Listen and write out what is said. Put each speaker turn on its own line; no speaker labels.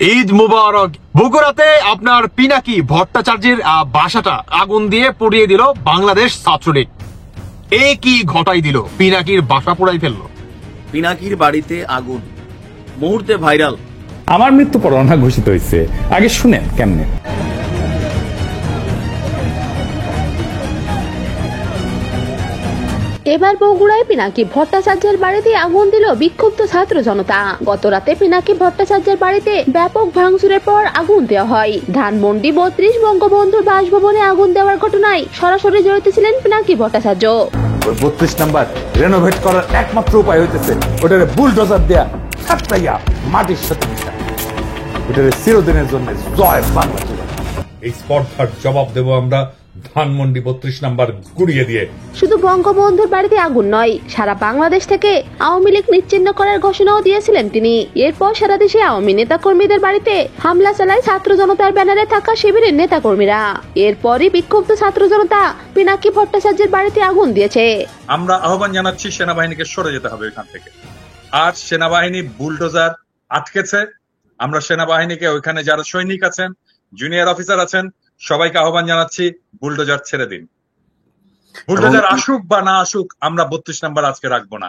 ঈদ মুবারক। বগুড়াতে আপনার পিনাকি ভট্টাচার্যের বাসাটা আগুন দিয়ে পুড়িয়ে দিল বাংলাদেশ ছাত্রলীগ। এ কি ঘটাই দিল, পিনাকির বাসা পোড়াই ফেললো।
পিনাকির বাড়িতে আগুন, মুহূর্তে ভাইরাল।
আমার মৃত্যু পরোয়ানা ঘোষিত হয়েছে, আগে শুনেন কেমনে।
এবার বগুড়ায় পিনাকি ভট্টাচার্যের বাড়িতে আগুন দিল বিক্ষুব্ধ ছাত্র জনতা। গত রাতে পিনাকি ভট্টাচার্যের বাড়িতে ব্যাপক ভাঙচুরের পর আগুন দেওয়া হয়। ধানমন্ডি 32 বঙ্গবন্ধুর বাসভবনে আগুন দেওয়ার ঘটনায় সরাসরি জড়িত ছিলেন পিনাকি ভট্টাচার্য।
32 নাম্বার রেনোভেট করার একমাত্র উপায় হইতেছে ওটারে বুলডোজার দেয়া ছাত্রাইয়া মাটির সাথে মিশা, ওটারে চিরদিনের জন্য জয় বাংলা।
এই স্পর্ধার জবাব দেব আমরা ধানমন্ডি 32 নাম্বার গুড়িয়ে দিয়ে।
শুধু বঙ্গবন্ধুর বাড়িতে আগুন নয়, সারা বাংলাদেশ থেকে আওয়ামী লীগ নিশ্চিহ্ন করার ঘোষণাও দিয়েছিলেন তিনি। এরপর সারা দেশে আওয়ামী নেতা কর্মীদের বাড়িতে হামলা চালায় ছাত্র জনতার ব্যানারে থাকা শিবিরের নেতা কর্মীরা। এরপরই বিক্ষুব্ধ ছাত্র জনতা পিনাকি ভট্টাচার্যের বাড়িতে আগুন দিয়েছে।
আমরা আহ্বান জানাচ্ছি সেনাবাহিনীকে সরে যেতে হবে এখান থেকে। আজ সেনাবাহিনী বুলডোজার আটকেছে। আমরা সেনাবাহিনীকে ওইখানে যারা সৈনিক আছেন, জুনিয়র অফিসার আছেন, সবাইকে আহ্বান জানাচ্ছি বুলডোজার ছেড়ে দিন। বুলডোজার আসুক বা না আসুক, আমরা 32 নাম্বার আজকে রাখবো না।